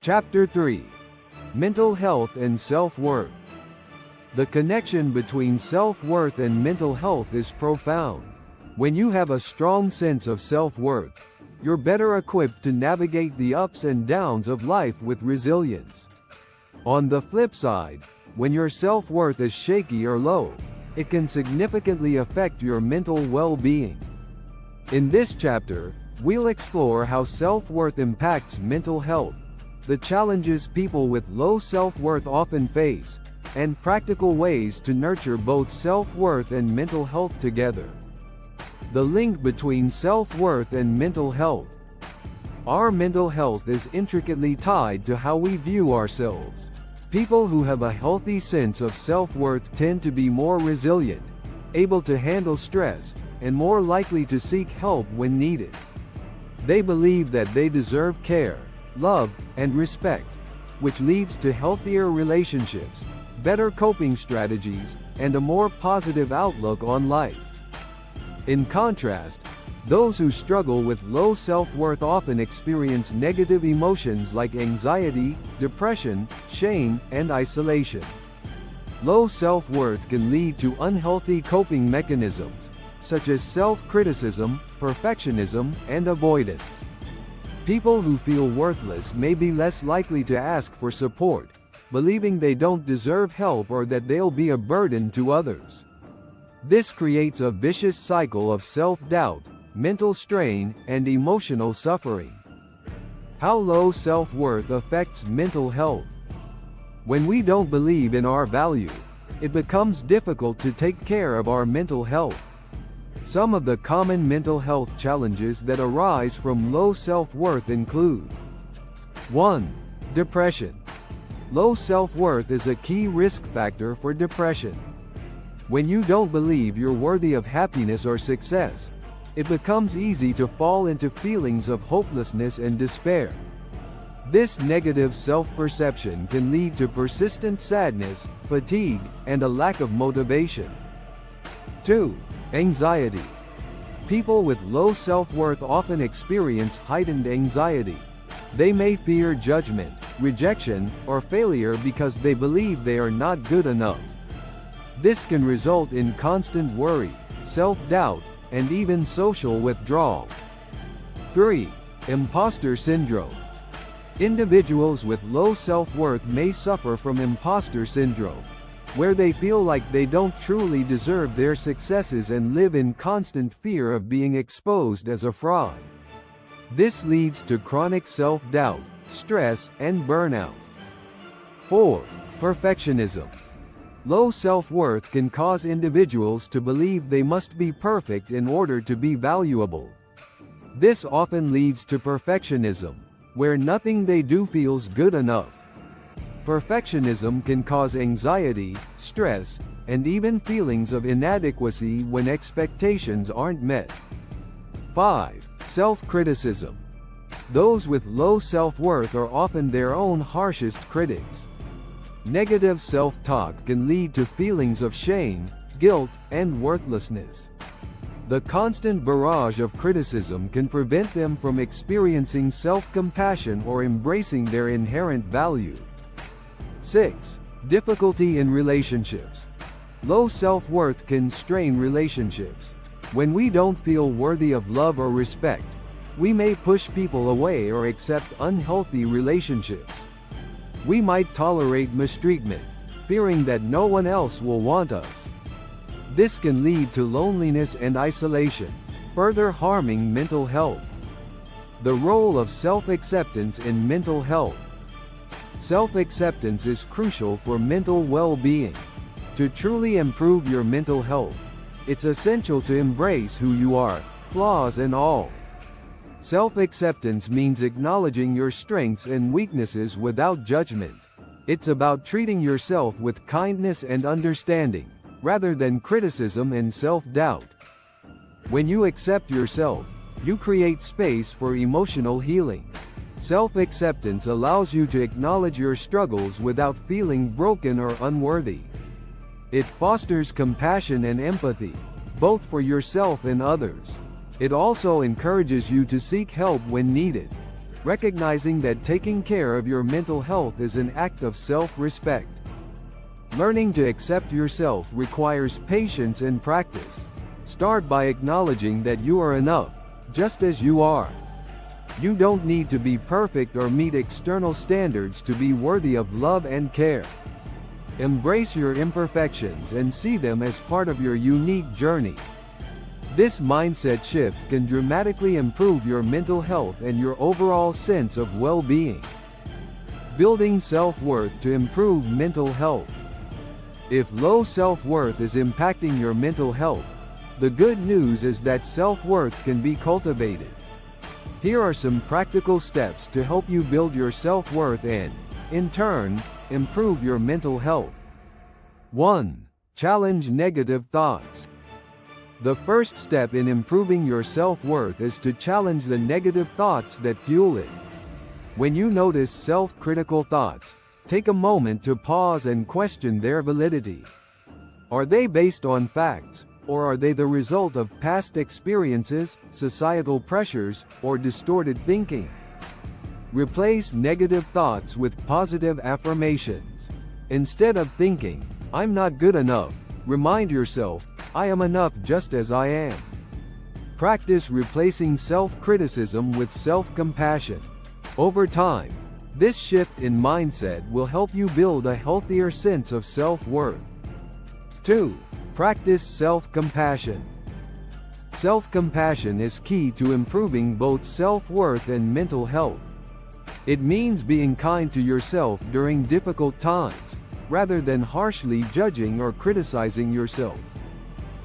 Chapter 3. Mental Health and Self-Worth. The connection between self-worth and mental health is profound. When you have a strong sense of self-worth, you're better equipped to navigate the ups and downs of life with resilience. On the flip side, when your self-worth is shaky or low, it can significantly affect your mental well-being. In this chapter, we'll explore how self-worth impacts mental health, the challenges people with low self-worth often face, and practical ways to nurture both self-worth and mental health together. The link between self-worth and mental health. Our mental health is intricately tied to how we view ourselves. People who have a healthy sense of self-worth tend to be more resilient, able to handle stress, and more likely to seek help when needed. They believe that they deserve care, love, and respect, which leads to healthier relationships, better coping strategies, and a more positive outlook on life. In contrast, those who struggle with low self-worth often experience negative emotions like anxiety, depression, shame, and isolation. Low self-worth can lead to unhealthy coping mechanisms, such as self-criticism, perfectionism, and avoidance. People who feel worthless may be less likely to ask for support, believing they don't deserve help or that they'll be a burden to others. This creates a vicious cycle of self-doubt, mental strain, and emotional suffering. How low self-worth affects mental health. When we don't believe in our value, it becomes difficult to take care of our mental health. Some of the common mental health challenges that arise from low self-worth include: 1. Depression. Low self-worth is a key risk factor for depression. When you don't believe you're worthy of happiness or success, it becomes easy to fall into feelings of hopelessness and despair. This negative self-perception can lead to persistent sadness, fatigue, and a lack of motivation. 2. Anxiety. People with low self-worth often experience heightened anxiety. They may fear judgment, rejection, or failure because they believe they are not good enough. This can result in constant worry, self-doubt, and even social withdrawal. 3. Imposter syndrome. Individuals with low self-worth may suffer from imposter syndrome, where they feel like they don't truly deserve their successes and live in constant fear of being exposed as a fraud. This leads to chronic self-doubt, stress, and burnout. 4. Perfectionism. Low self-worth can cause individuals to believe they must be perfect in order to be valuable. This often leads to perfectionism, where nothing they do feels good enough. Perfectionism can cause anxiety, stress, and even feelings of inadequacy when expectations aren't met. 5. Self-criticism. Those with low self-worth are often their own harshest critics. Negative self-talk can lead to feelings of shame, guilt, and worthlessness. The constant barrage of criticism can prevent them from experiencing self-compassion or embracing their inherent value. 6. Difficulty in relationships. Low self-worth can strain relationships. When we don't feel worthy of love or respect, we may push people away or accept unhealthy relationships. We might tolerate mistreatment, fearing that no one else will want us. This can lead to loneliness and isolation, further harming mental health. The role of self-acceptance in mental health. Self-acceptance is crucial for mental well-being. To truly improve your mental health, it's essential to embrace who you are, flaws and all. Self-acceptance means acknowledging your strengths and weaknesses without judgment. It's about treating yourself with kindness and understanding, rather than criticism and self-doubt. When you accept yourself, you create space for emotional healing. Self-acceptance allows you to acknowledge your struggles without feeling broken or unworthy. It fosters compassion and empathy, both for yourself and others. It also encourages you to seek help when needed. recognizing that taking care of your mental health is an act of self-respect. Learning to accept yourself requires patience and practice. Start by acknowledging that you are enough, just as you are. You don't need to be perfect or meet external standards to be worthy of love and care. Embrace your imperfections and see them as part of your unique journey. This mindset shift can dramatically improve your mental health and your overall sense of well-being. Building self-worth to improve mental health. If low self-worth is impacting your mental health, the good news is that self-worth can be cultivated. Here are some practical steps to help you build your self-worth and, in turn, improve your mental health. 1. Challenge negative thoughts. The first step in improving your self-worth is to challenge the negative thoughts that fuel it. When you notice self-critical thoughts, take a moment to pause and question their validity. Are they based on facts, or are they the result of past experiences, societal pressures, or distorted thinking? Replace negative thoughts with positive affirmations. Instead of thinking, "I'm not good enough," remind yourself, "I am enough just as I am." Practice replacing self-criticism with self-compassion. Over time, this shift in mindset will help you build a healthier sense of self-worth. 2. Practice self-compassion. Self-compassion is key to improving both self-worth and mental health. It means being kind to yourself during difficult times, rather than harshly judging or criticizing yourself.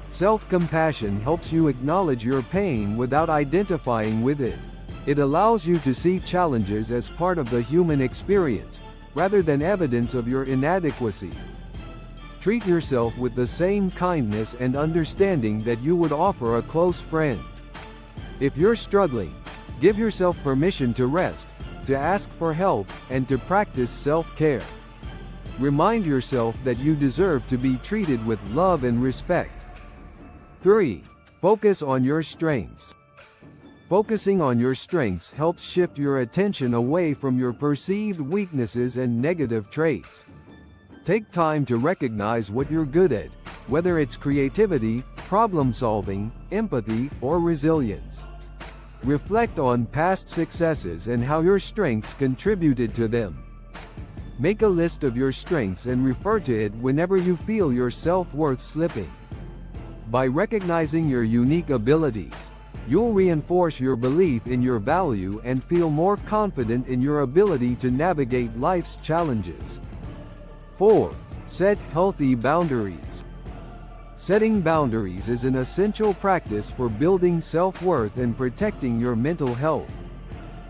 Self-compassion helps you acknowledge your pain without identifying with it. It allows you to see challenges as part of the human experience, rather than evidence of your inadequacy. Treat yourself with the same kindness and understanding that you would offer a close friend. If you're struggling, give yourself permission to rest, to ask for help, and to practice self-care. Remind yourself that you deserve to be treated with love and respect. 3. Focus on your strengths. Focusing on your strengths helps shift your attention away from your perceived weaknesses and negative traits. Take time to recognize what you're good at, whether it's creativity, problem-solving, empathy, or resilience. Reflect on past successes and how your strengths contributed to them. Make a list of your strengths and refer to it whenever you feel your self-worth slipping. By recognizing your unique abilities, you'll reinforce your belief in your value and feel more confident in your ability to navigate life's challenges. 4. Set healthy boundaries. Setting boundaries is an essential practice for building self-worth and protecting your mental health.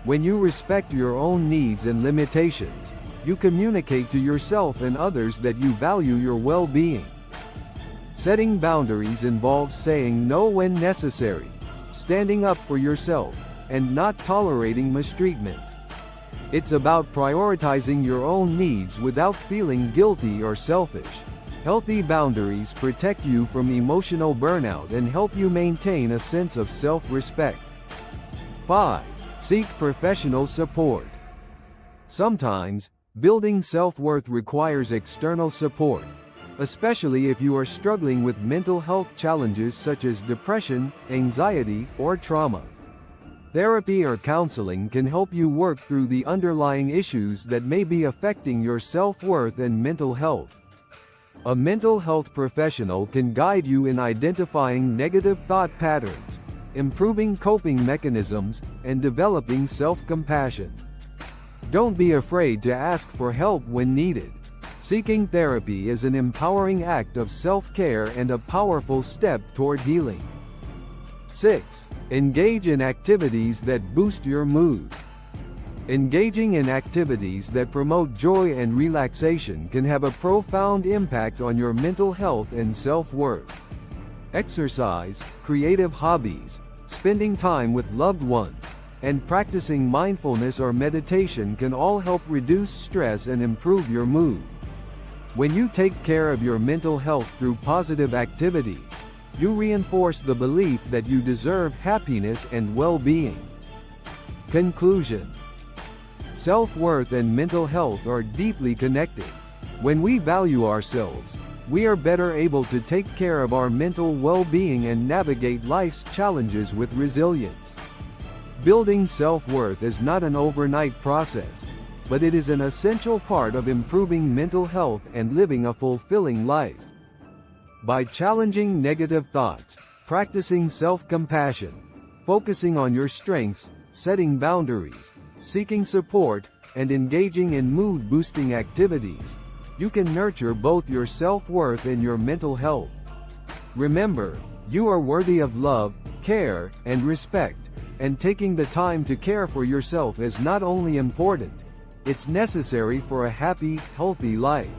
When you respect your own needs and limitations, you communicate to yourself and others that you value your well-being. Setting boundaries involves saying no when necessary, standing up for yourself, and not tolerating mistreatment. It's about prioritizing your own needs without feeling guilty or selfish. Healthy boundaries protect you from emotional burnout and help you maintain a sense of self-respect. 5. Seek professional support. Sometimes, building self-worth requires external support, especially if you are struggling with mental health challenges such as depression, anxiety, or trauma. Therapy or counseling can help you work through the underlying issues that may be affecting your self-worth and mental health. A mental health professional can guide you in identifying negative thought patterns, improving coping mechanisms, and developing self-compassion. Don't be afraid to ask for help when needed. Seeking therapy is an empowering act of self-care and a powerful step toward healing. 6. Engage in activities that boost your mood. Engaging in activities that promote joy and relaxation can have a profound impact on your mental health and self-worth. Exercise, creative hobbies, spending time with loved ones, and practicing mindfulness or meditation can all help reduce stress and improve your mood. When you take care of your mental health through positive activities, you reinforce the belief that you deserve happiness and well-being. Conclusion. Self-worth and mental health are deeply connected. When we value ourselves, we are better able to take care of our mental well-being and navigate life's challenges with resilience. Building self-worth is not an overnight process, but it is an essential part of improving mental health and living a fulfilling life. By challenging negative thoughts, practicing self-compassion, focusing on your strengths, setting boundaries, seeking support, and engaging in mood-boosting activities, you can nurture both your self-worth and your mental health. Remember, you are worthy of love, care, and respect, and taking the time to care for yourself is not only important, it's necessary for a happy, healthy life.